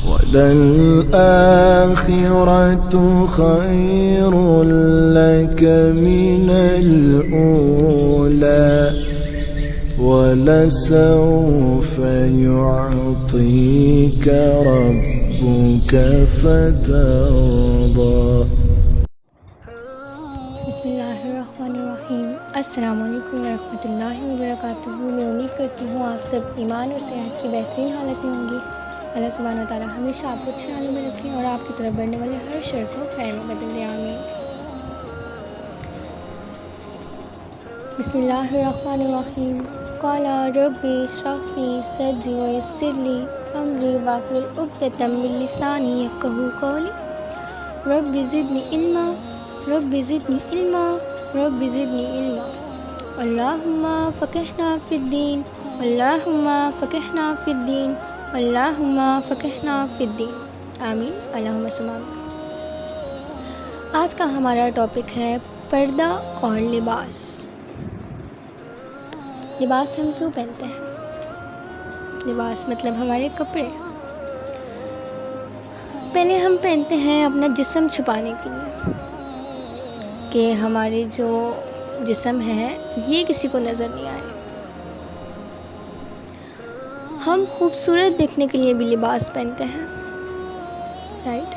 وَلَلْآخِرَةُ خَيْرٌ لَكَ مِنَ الْأُولَى وَلَسَوْفَ يُعْطِيكَ رَبُّكَ فَتَرْضَى۔ بسم اللہ الرحمن الرحیم۔ السلام علیکم ورحمۃ اللہ وبرکاتہ۔ میں امید کرتی ہوں آپ سب ایمان اور صحت کی بہترین حالت میں ہوں گے۔ اللہ سبحانہ و تعالیٰ ہمیشہ آپ کو اچھے حالوں میں رکھیں اور آپ کی طرف بڑھنے والے ہر شر کو خیر میں بدل دے، آمین۔ بسم اللہ الرحمن الرحیم۔ قال رب اشرح لی صدری ویسر لی امری واحلل عقدۃ من لسانی یفقہوا قولی۔ رب زدنی علما رب زدنی علما رب زدنی علما۔ اللہم فقہنا فی الدین اللہم فقہنا فی الدین اللہم فقہنا فی الدین، آمین، اللہم صل علی۔ آج کا ہمارا ٹاپک ہے پردہ اور لباس۔ لباس ہم کیوں پہنتے ہیں؟ لباس مطلب ہمارے کپڑے۔ پہلے ہم پہنتے ہیں اپنا جسم چھپانے کے لیے، کہ ہمارے جو جسم ہے یہ کسی کو نظر نہیں آئے۔ ہم خوبصورت دیکھنے کے لیے بھی لباس پہنتے ہیں، رائٹ؟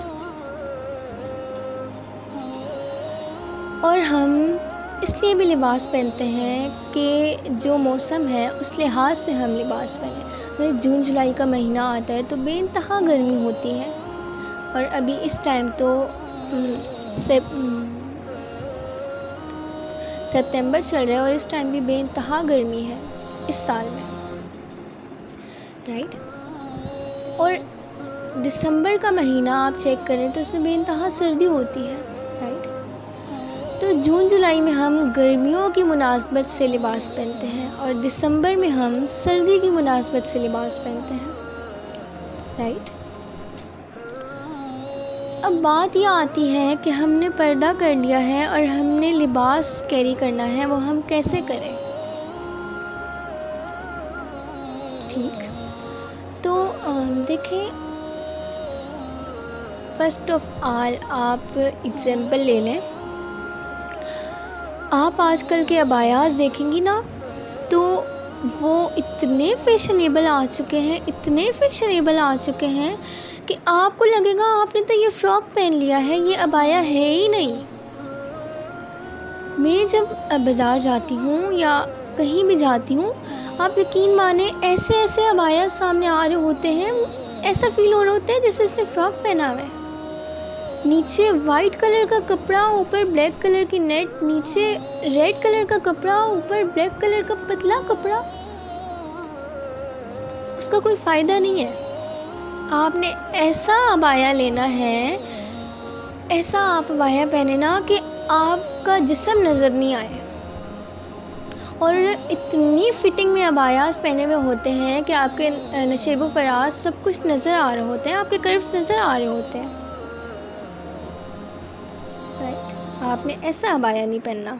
اور ہم اس لیے بھی لباس پہنتے ہیں کہ جو موسم ہے اس لحاظ سے ہم لباس پہنیں۔ جون جولائی کا مہینہ آتا ہے تو بے انتہا گرمی ہوتی ہے، اور ابھی اس ٹائم تو سپتمبر چل رہا ہے اور اس ٹائم بھی بے انتہا گرمی ہے اس سال میں، رائٹ؟ اور دسمبر کا مہینہ آپ چیک کریں تو اس میں بے انتہا سردی ہوتی ہے، رائٹ؟ تو جون جولائی میں ہم گرمیوں کی مناسبت سے لباس پہنتے ہیں اور دسمبر میں ہم سردی کی مناسبت سے لباس پہنتے ہیں، رائٹ؟ اب بات یہ آتی ہے کہ ہم نے پردہ کر لیا ہے اور ہم نے لباس کیری کرنا ہے، وہ ہم کیسے کریں؟ ٹھیک، تو دیکھیں، فرسٹ آف آل آپ اگزامپل لے لیں۔ آپ آج کل کے ابایاز دیکھیں گی نا تو وہ اتنے فیشنیبل آ چکے ہیں، اتنے فیشنیبل آ چکے ہیں کہ آپ کو لگے گا آپ نے تو یہ فراک پہن لیا ہے، یہ ابایا ہے ہی نہیں۔ میں جب بازار جاتی ہوں یا کہیں بھی جاتی ہوں، آپ یقین مانیں ایسے ایسے ابایا سامنے آ رہے ہوتے ہیں، ایسا فیل ہو رہا ہوتا ہے جیسے اس نے فراک پہنا ہوا ہے۔ نیچے وائٹ کلر کا کپڑا، اوپر بلیک کلر کی نیٹ، نیچے ریڈ کلر کا کپڑا، اوپر بلیک کلر کا پتلا کپڑا۔ اس کا کوئی فائدہ نہیں ہے۔ آپ نے ایسا ابایا لینا ہے، ایسا آپ ابایا پہنے نا کہ آپ کا جسم نظر نہیں آئے۔ اور اتنی فٹنگ میں ابایاز پہنے ہوئے ہوتے ہیں کہ آپ کے نشیب و فراز سب کچھ نظر آ رہے ہوتے ہیں، آپ کے کروز نظر آ رہے ہوتے ہیں، رائٹ؟ آپ نے ایسا ابایا نہیں پہننا۔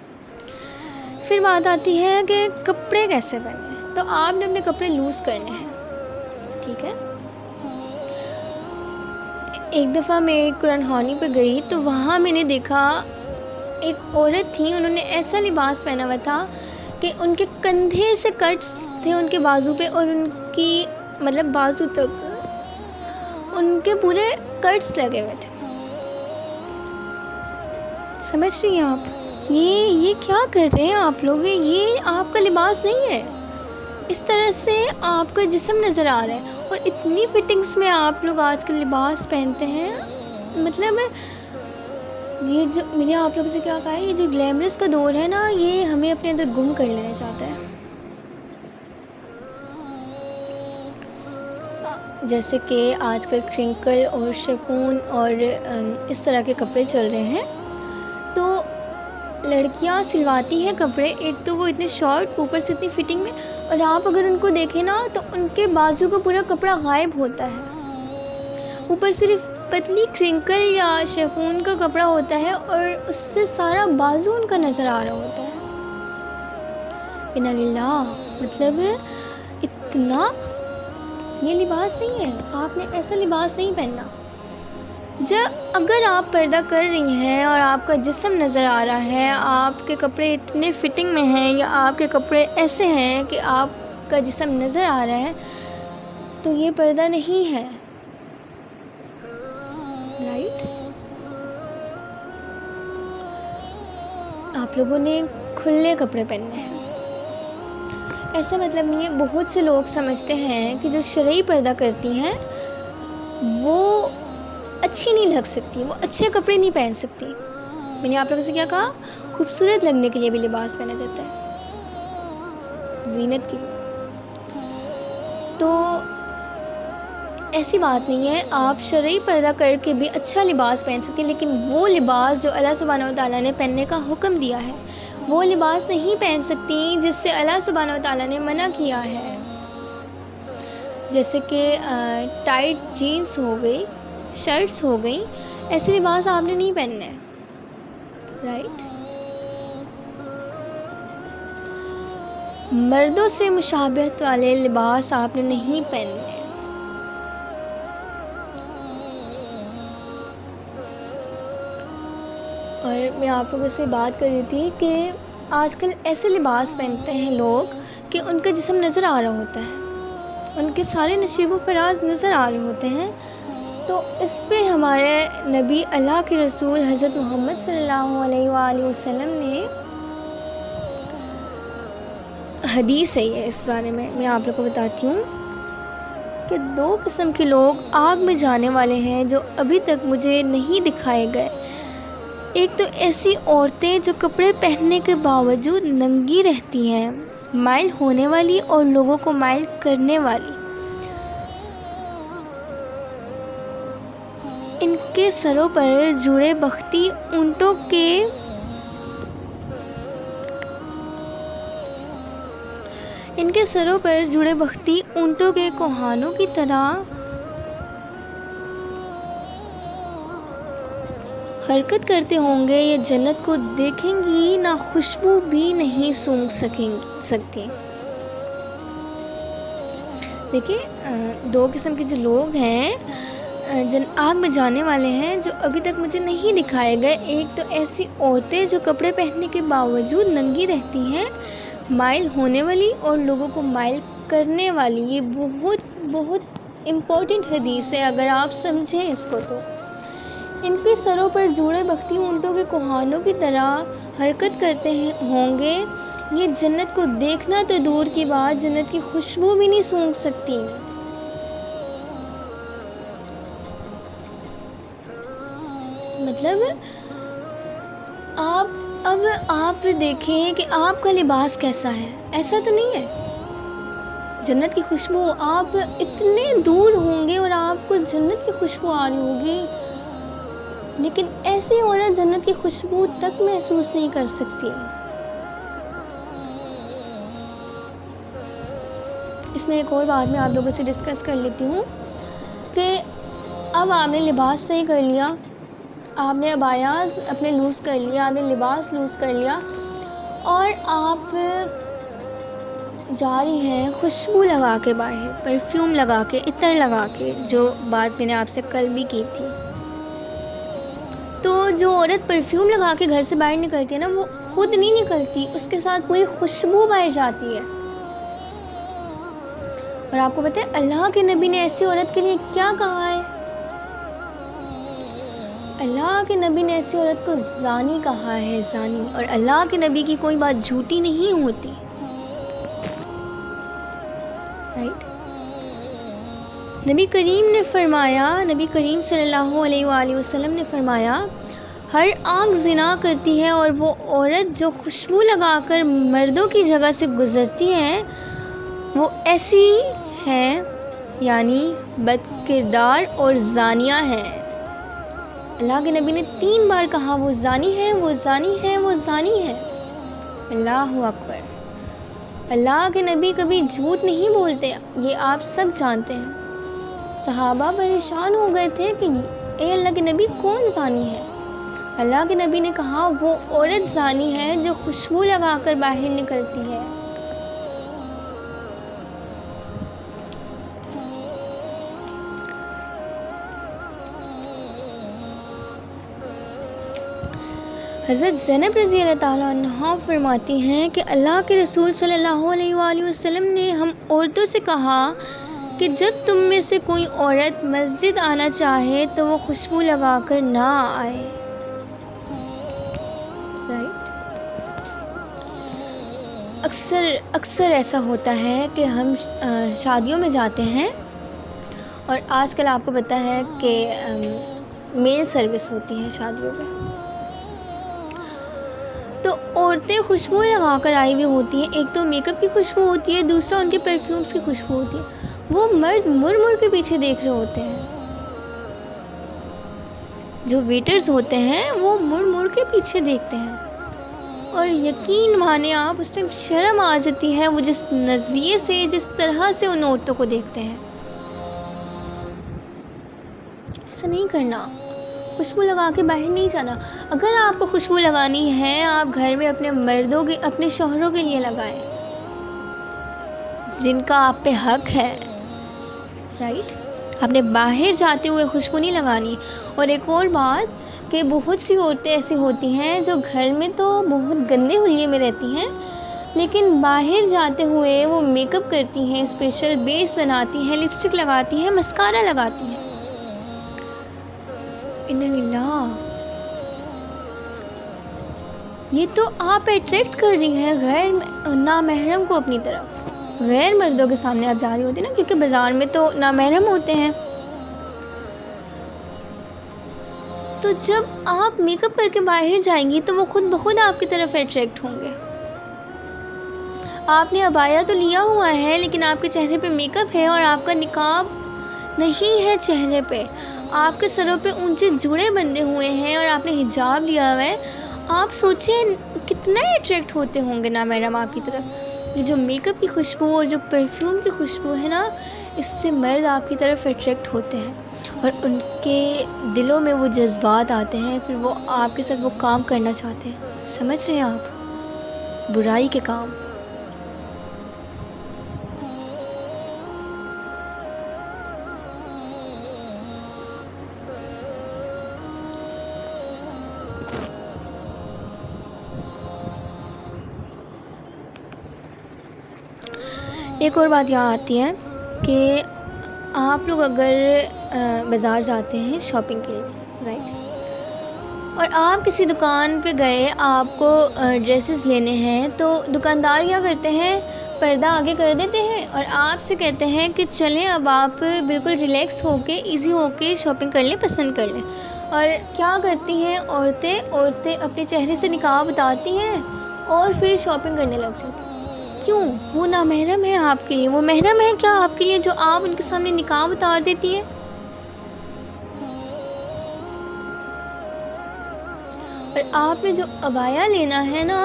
پھر بات آتی ہے کہ کپڑے کیسے پہنے، تو آپ نے اپنے کپڑے لوز کرنے ہیں، ٹھیک ہے؟ ایک دفعہ میں قرآن خوانی پہ گئی تو وہاں میں نے دیکھا ایک عورت تھی، انہوں نے ایسا لباس پہنا ہوا تھا کہ ان کے کندھے سے کٹس تھے ان کے بازو پہ، اور ان کی مطلب بازو تک ان کے پورے کٹس لگے ہوئے تھے۔ سمجھ رہی ہیں آپ؟ یہ کیا کر رہے ہیں آپ لوگ؟ یہ آپ کا لباس نہیں ہے۔ اس طرح سے آپ کا جسم نظر آ رہا ہے، اور اتنی فٹنگز میں آپ لوگ آج کل لباس پہنتے ہیں، مطلب یہ جو میں نے آپ لوگوں سے کیا کہا ہے، یہ جو گلیمرس کا دور ہے نا، یہ ہمیں اپنے اندر گم کر لینا چاہتا ہے۔ جیسے کہ آج کل کرنکل اور شیفون اور اس طرح کے کپڑے چل رہے ہیں، تو لڑکیاں سلواتی ہیں کپڑے، ایک تو وہ اتنے شارٹ، اوپر سے اتنی فٹنگ میں، اور آپ اگر ان کو دیکھیں نا تو ان کے بازو کا پورا کپڑا غائب ہوتا ہے، اوپر صرف پتلی کرنکل یا شیفون کا کپڑا ہوتا ہے اور اس سے سارا بازو ان کا نظر آ رہا ہوتا ہے۔ انا للہ، مطلب اتنا یہ لباس نہیں ہے، آپ نے ایسا لباس نہیں پہننا۔ اگر آپ پردہ کر رہی ہیں اور آپ کا جسم نظر آ رہا ہے، آپ کے کپڑے اتنے فٹنگ میں ہیں یا آپ کے کپڑے ایسے ہیں کہ آپ کا جسم نظر آ رہا ہے، تو یہ پردہ نہیں ہے، رائٹ؟ آپ لوگوں نے کھلے کپڑے پہننے ہیں۔ ایسا مطلب نہیں ہے، بہت سے لوگ سمجھتے ہیں کہ جو شرعی پردہ کرتی ہیں وہ اچھی نہیں لگ سکتی، وہ اچھے کپڑے نہیں پہن سکتی۔ میں نے آپ لوگوں سے کیا کہا؟ خوبصورت لگنے کے لیے بھی لباس پہنا جاتا ہے، زینت کے لیے۔ تو ایسی بات نہیں ہے، آپ شرعی پردہ کر کے بھی اچھا لباس پہن سکتی ہیں، لیکن وہ لباس جو اللہ سبحانہ و تعالیٰ نے پہننے کا حکم دیا ہے، وہ لباس نہیں پہن سکتی جس سے اللہ سبحانہ و تعالیٰ نے منع کیا ہے، جیسے کہ ٹائٹ جینس ہو گئی، شرٹس ہو گئی، ایسے لباس آپ نے نہیں پہننے، رائٹ؟ مردوں سے مشابہت والے لباس آپ نے نہیں پہننے۔ اور میں آپ لوگوں سے بات کر رہی تھی کہ آج کل ایسے لباس پہنتے ہیں لوگ کہ ان کا جسم نظر آ رہا ہوتا ہے، ان کے سارے نشیب و فراز نظر آ رہے ہوتے ہیں۔ تو اس پہ ہمارے نبی اللہ کے رسول حضرت محمد صلی اللہ علیہ وآلہ وسلم نے حدیث ہے، یہ اس بارے میں آپ لوگوں کو بتاتی ہوں کہ 2 قسم کے لوگ آگ میں جانے والے ہیں جو ابھی تک مجھے نہیں دکھائے گئے۔ ایک تو ایسی عورتیں جو کپڑے پہننے کے باوجود ننگی رہتی ہیں، مائل ہونے والی اور لوگوں کو مائل کرنے والی۔ ان کے سروں پر جوڑے بختی اونٹوں کے کوہانوں کی طرح حرکت کرتے ہوں گے، یہ جنت کو دیکھیں گی نہ خوشبو بھی نہیں سونگھ سکتی۔ دیکھیں 2 قسم کے جو لوگ ہیں جن آگ میں جانے والے ہیں جو ابھی تک مجھے نہیں دکھائے گئے۔ ایک تو ایسی عورتیں جو کپڑے پہننے کے باوجود ننگی رہتی ہیں، مائل ہونے والی اور لوگوں کو مائل کرنے والی۔ یہ بہت بہت امپورٹنٹ حدیث ہے، اگر آپ سمجھیں اس کو تو۔ ان کے سروں پر جوڑے بختی اونٹوں کے کوہانوں کی طرح حرکت کرتے ہوں گے، یہ جنت کو دیکھنا تو دور کی بات، جنت کی خوشبو بھی نہیں سونگھ سکتی۔ مطلب آپ دیکھیں کہ آپ کا لباس کیسا ہے، ایسا تو نہیں ہے۔ جنت کی خوشبو، آپ اتنے دور ہوں گے اور آپ کو جنت کی خوشبو آ رہی ہوگی، لیکن ایسی عورت جنت کی خوشبو تک محسوس نہیں کر سکتی۔ اس میں ایک اور بات میں آپ لوگوں سے ڈسکس کر لیتی ہوں کہ اب آپ نے لباس صحیح کر لیا، آپ نے عبایاز اپنے لوز کر لیا، آپ نے لباس لوز کر لیا، اور آپ جا رہی ہیں خوشبو لگا کے باہر، پرفیوم لگا کے، عطر لگا کے، جو بات میں نے آپ سے کل بھی کی تھی۔ تو جو عورت پرفیوم لگا کے گھر سے باہر نکلتی ہے نا، وہ خود نہیں نکلتی، اس کے ساتھ پوری خوشبو باہر جاتی ہے۔ اور آپ کو پتہ ہے اللہ کے نبی نے ایسی عورت کے لیے کیا کہا ہے؟ اللہ کے نبی نے ایسی عورت کو زانی کہا ہے، زانی۔ اور اللہ کے نبی کی کوئی بات جھوٹی نہیں ہوتی، رائٹ؟ نبی کریم صلی اللہ علیہ وآلہ وسلم نے فرمایا، ہر آنکھ زنا کرتی ہے، اور وہ عورت جو خوشبو لگا کر مردوں کی جگہ سے گزرتی ہے وہ ایسی ہیں، یعنی بد کردار اور زانیہ ہیں۔ اللہ کے نبی نے 3 بار کہا وہ زانی ہے، وہ زانی ہے، وہ زانی ہے۔ اللہ اکبر! اللہ کے نبی کبھی جھوٹ نہیں بولتے، یہ آپ سب جانتے ہیں۔ صحابہ پریشان ہو گئے تھے کہ اے اللہ کے نبی کون زانی ہے؟ اللہ کے نبی نے کہا وہ عورت زانی ہے جو خوشبو لگا کر باہر نکلتی ہے۔ حضرت زینب رضی اللہ تعالیٰ عنہا فرماتی ہیں کہ اللہ کے رسول صلی اللہ علیہ وآلہ وسلم نے ہم عورتوں سے کہا کہ جب تم میں سے کوئی عورت مسجد آنا چاہے تو وہ خوشبو لگا کر نہ آئے. رائٹ. اکثر ایسا ہوتا ہے کہ ہم شادیوں میں جاتے ہیں اور آج کل آپ کو پتہ ہے کہ میل سروس ہوتی ہے شادیوں میں، تو عورتیں خوشبو لگا کر آئی ہوئی ہوتی ہیں. ایک تو میک اپ کی خوشبو ہوتی ہے، دوسرا ان کے پرفیومس کی خوشبو ہوتی ہے. وہ مرد مڑ کے پیچھے دیکھ رہے ہوتے ہیں، جو ویٹرز ہوتے ہیں وہ مڑ کے پیچھے دیکھتے ہیں، اور یقین مانے آپ اس ٹائم شرم آ جاتی ہے وہ جس نظریے سے، جس طرح سے ان عورتوں کو دیکھتے ہیں. ایسا نہیں کرنا. خوشبو لگا کے باہر نہیں جانا. اگر آپ کو خوشبو لگانی ہے آپ گھر میں اپنے مردوں کے، اپنے شوہروں کے لیے لگائیں جن کا آپ پہ حق ہے. رائٹ. آپ نے باہر جاتے ہوئے خوشبو نہیں لگانی. اور ایک اور بات کہ بہت سی عورتیں ایسی ہوتی ہیں جو گھر میں تو بہت گندے حلیے میں رہتی ہیں، لیکن باہر جاتے ہوئے وہ میک اپ کرتی ہیں، اسپیشل بیس بناتی ہیں، لپسٹک لگاتی ہیں، مسکارا لگاتی ہیں. اِنَّ لِلَّهِ. یہ تو آپ اٹریکٹ کر رہی ہیں غیر نامحرم کو اپنی طرف. غیر مردوں کے سامنے آپ جا رہی ہوتی ہیں نا، کیونکہ بازار میں تو نامحرم ہوتے ہیں. تو جب آپ میک اپ کر کے باہر جائیں گی تو وہ خود بخود آپ کی طرف اٹریکٹ ہوں گے. آپ نے عبایا تو لیا ہوا ہے لیکن آپ کے چہرے پہ میک اپ ہے اور آپ کا نقاب نہیں ہے چہرے پہ. آپ کے سروں پہ اونچے جوڑے بندھے ہوئے ہیں اور آپ نے حجاب لیا ہوا ہے. آپ سوچیں کتنا اٹریکٹ ہوتے ہوں گے نامحرم آپ کی طرف. یہ جو میک اپ کی خوشبو اور جو پرفیوم کی خوشبو ہے نا، اس سے مرد آپ کی طرف اٹریکٹ ہوتے ہیں اور ان کے دلوں میں وہ جذبات آتے ہیں، پھر وہ آپ کے ساتھ وہ کام کرنا چاہتے ہیں. سمجھ رہے ہیں آپ؟ برائی کے کام. ایک اور بات یہاں آتی ہے کہ آپ لوگ اگر بازار جاتے ہیں شاپنگ کے لیے، رائٹ، اور آپ کسی دکان پہ گئے، آپ کو ڈریسز لینے ہیں، تو دکاندار کیا کرتے ہیں، پردہ آگے کر دیتے ہیں اور آپ سے کہتے ہیں کہ چلیں اب آپ بالکل ریلیکس ہو کے، ایزی ہو کے شاپنگ کر لیں، پسند کر لیں. اور کیا کرتی ہیں عورتیں اپنے چہرے سے نقاب اتارتی ہیں اور پھر شاپنگ کرنے لگ جاتی ہیں. کیوں؟ وہ نامحرم ہے آپ کے لیے. وہ محرم ہے کیا آپ کے لیے جو آپ ان کے سامنے نقاب اتار دیتی ہیں؟ اور آپ نے جو عبایا لینا ہے نا،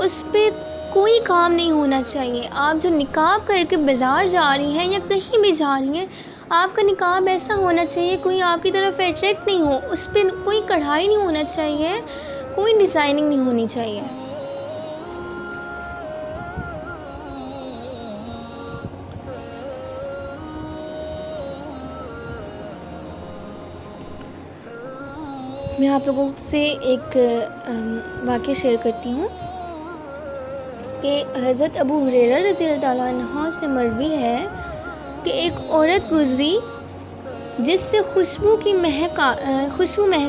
اس پہ کوئی کام نہیں ہونا چاہیے. آپ جو نقاب کر کے بازار جا رہی ہیں یا کہیں بھی جا رہی ہیں، آپ کا نقاب ایسا ہونا چاہیے کوئی آپ کی طرف اٹریکٹ نہیں ہو. اس پہ کوئی کڑھائی نہیں ہونا چاہیے، کوئی ڈیزائننگ نہیں ہونی چاہیے. میں آپ لوگوں سے ایک واقعہ شیئر کرتی ہوں کہ حضرت ابو ہریرہ رضی اللہ تعالیٰ عنہ سے مروی ہے کہ ایک عورت گزری جس سے خوشبو مہک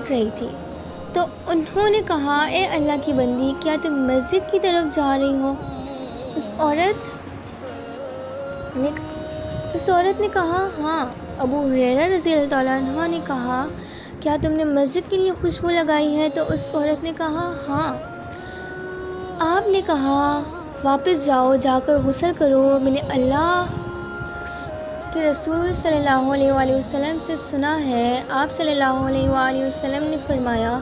رہی تھی. تو انہوں نے کہا، اے اللہ کی بندی، کیا تم مسجد کی طرف جا رہی ہو؟ اس عورت نے کہا ہاں. ابو ہریرہ رضی اللہ تعالیٰ عنہ نے کہا، کیا تم نے مسجد کے لیے خوشبو لگائی ہے؟ تو اس عورت نے کہا ہاں. آپ نے کہا واپس جاؤ، جا کر غسل کرو. میں نے اللہ کے رسول صلی اللہ علیہ وآلہ وسلم سے سنا ہے، آپ صلی اللہ علیہ وآلہ وسلم نے فرمایا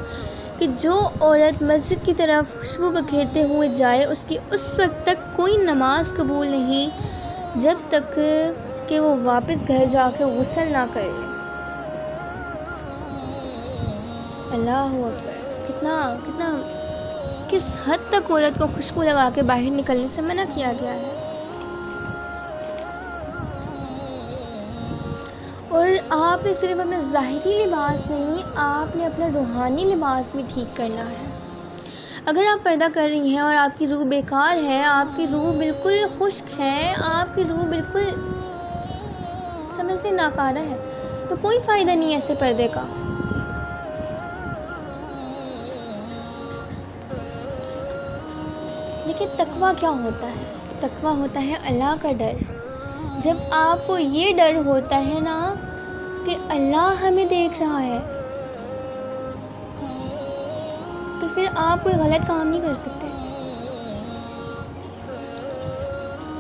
کہ جو عورت مسجد کی طرف خوشبو بکھیرتے ہوئے جائے، اس کی اس وقت تک کوئی نماز قبول نہیں جب تک کہ وہ واپس گھر جا کے غسل نہ کر لے. اللہ اکبر. کتنا کس حد تک عورت کو خوشبو لگا کے باہر نکلنے سے منع کیا گیا ہے. اور آپ نے صرف اپنا ظاہری لباس نہیں، آپ نے اپنا روحانی لباس بھی ٹھیک کرنا ہے. اگر آپ پردہ کر رہی ہیں اور آپ کی روح بیکار ہے، آپ کی روح بالکل خشک ہے، آپ کی روح بالکل سمجھ لیں ناکارہ ہے، تو کوئی فائدہ نہیں ہے ایسے پردے کا. لیکن تقویٰ کیا ہوتا ہے؟ تقویٰ ہوتا ہے اللہ کا ڈر. جب آپ کو یہ ڈر ہوتا ہے نا کہ اللہ ہمیں دیکھ رہا ہے، تو پھر آپ کوئی غلط کام نہیں کر سکتے.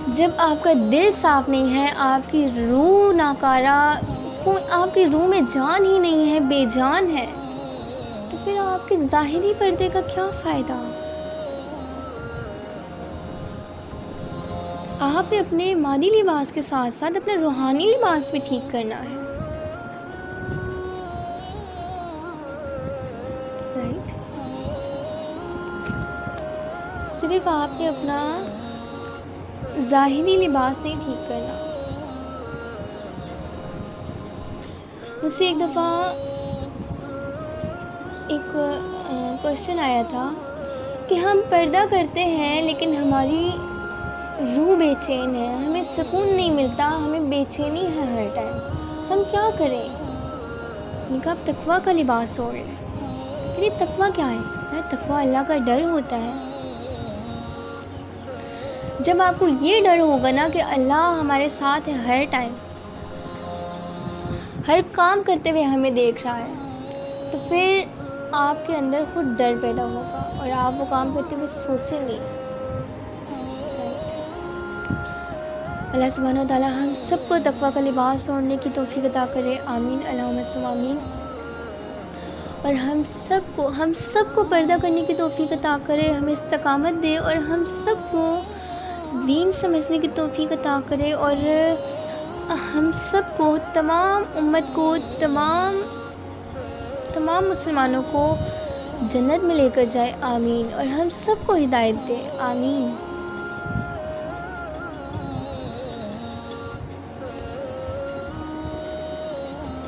جب آپ کا دل صاف نہیں ہے، آپ کی روح ناکارہ، آپ کی روح میں جان ہی نہیں ہے، بے جان ہے، تو پھر آپ کے ظاہری پردے کا کیا فائدہ؟ آپ نے اپنے مادی لباس کے ساتھ ساتھ اپنا روحانی لباس بھی ٹھیک کرنا ہے، رائٹ؟ صرف آپ نے اپنا ظاہری لباس نہیں ٹھیک کرنا. مجھ سے ایک دفعہ ایک کوشچن آیا تھا کہ ہم پردہ کرتے ہیں لیکن ہماری روح بے چین ہے، ہمیں سکون نہیں ملتا، ہمیں بے چینی ہے ہر ٹائم، ہم کیا کریں؟ ان کا آپ تقویٰ کا لباس اوڑھ لیں. پھر یہ تقویٰ کیا ہے؟ تقویٰ اللہ کا ڈر ہوتا ہے. جب آپ کو یہ ڈر ہوگا نا کہ اللہ ہمارے ساتھ ہے ہر ٹائم، ہر کام کرتے ہوئے ہمیں دیکھ رہا ہے، تو پھر آپ کے اندر خود ڈر پیدا ہوگا اور آپ وہ کام کرتے ہوئے سوچیں گے. اللہ سبحانہ و تعالیٰ ہم سب کو تقویٰ کا لباس اوڑھنے کی توفیق عطا کرے. آمین، اللہم ثم آمین. اور ہم سب کو پردہ کرنے کی توفیق عطا کرے، ہمیں استقامت دے اور ہم سب کو دین سمجھنے کی توفیق عطا کرے، اور ہم سب کو، تمام امت کو، تمام مسلمانوں کو جنت میں لے کر جائے. آمین. اور ہم سب کو ہدایت دے. آمین.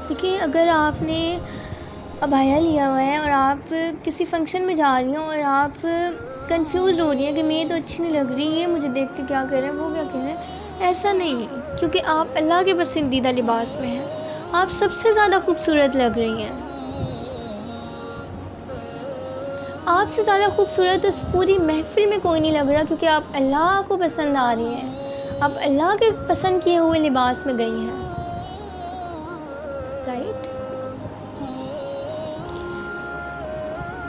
دیکھیے، اگر آپ نے عبایا لیا ہوا ہے اور آپ کسی فنکشن میں جا رہی ہیں اور آپ کنفیوز ہو رہی ہیں کہ میں تو اچھی نہیں لگ رہی، یہ مجھے دیکھ کے کیا کہہ رہے ہیں، وہ کیا کہہ رہے ہیں، ایسا نہیں ہے، کیونکہ آپ اللہ کے پسندیدہ لباس میں ہیں. آپ سب سے زیادہ خوبصورت لگ رہی ہیں. آپ سے زیادہ خوبصورت اس پوری محفل میں کوئی نہیں لگ رہا، کیونکہ آپ اللہ کو پسند آ رہی ہیں، آپ اللہ کے پسند کیے ہوئے لباس میں گئی ہیں، رائٹ؟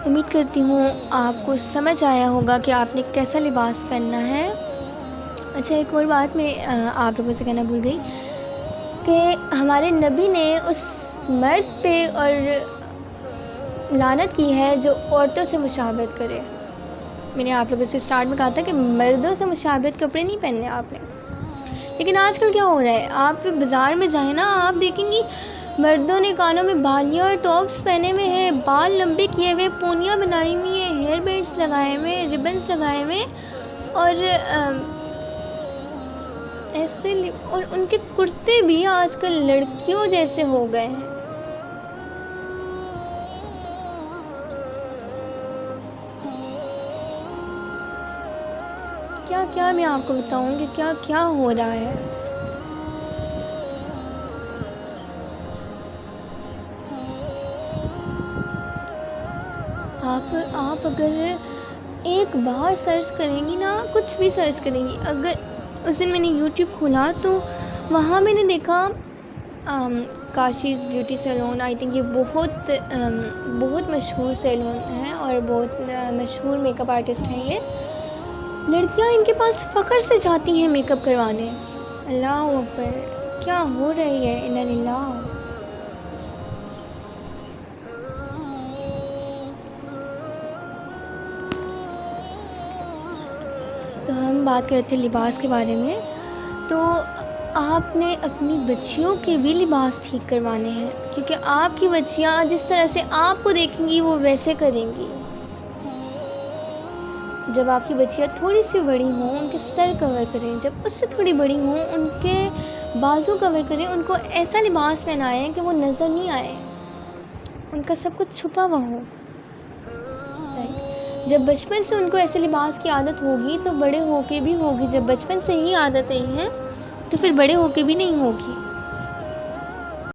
امید کرتی ہوں آپ کو سمجھ آیا ہوگا کہ آپ نے کیسا لباس پہننا ہے. اچھا، ایک اور بات میں آپ لوگوں سے کہنا بھول گئی کہ ہمارے نبی نے اس مرد پہ اور لعنت کی ہے جو عورتوں سے مشابہت کرے. میں نے آپ لوگوں سے اسٹارٹ میں کہا تھا کہ مردوں سے مشابہت کپڑے نہیں پہننے آپ نے، لیکن آج کل کیا ہو رہا ہے، آپ بازار میں جائیں نا، آپ دیکھیں گی مردوں نے کانوں میں بالیاں اور ٹاپس پہنے ہوئے ہیں، بال لمبے کیے ہوئے، پونیاں بنائی ہوئی ہیں، ہیئر بینڈس لگائے ہوئے، ریبنس لگائے ہوئے، اور ایسے، اور ان کے کرتے بھی آج کل لڑکیوں جیسے ہو گئے ہیں. کیا میں آپ کو بتاؤں کہ کیا ہو رہا ہے. آپ اگر ایک بار سرچ کریں گی نا، کچھ بھی سرچ کریں گی، اگر اس دن میں نے یوٹیوب کھولا تو وہاں میں نے دیکھا کاشیز بیوٹی سیلون. آئی تھنک یہ بہت مشہور سیلون ہے اور بہت مشہور میک اپ آرٹسٹ ہیں. یہ لڑکیاں ان کے پاس فخر سے جاتی ہیں میک اپ کروانے. اللہ اکبر، کیا ہو رہی ہے، انا للہ. تو ہم بات کرتے ہیں لباس کے بارے میں. تو آپ نے اپنی بچیوں کے بھی لباس ٹھیک کروانے ہیں، کیونکہ آپ کی بچیاں جس طرح سے آپ کو دیکھیں گی وہ ویسے کریں گی. جب آپ کی بچیاں تھوڑی سی بڑی ہوں، ان کے سر کور کریں، جب اس سے تھوڑی بڑی ہوں ان کے بازو کور کریں، ان کو ایسا لباس پہنائیں کہ وہ نظر نہیں آئے، ان کا سب کچھ چھپا ہوا ہو. جب بچپن سے ان کو ایسے لباس کی عادت ہوگی تو بڑے ہو کے بھی ہوگی، جب بچپن سے ہی عادتیں ہیں تو پھر بڑے ہو کے بھی نہیں ہوگی۔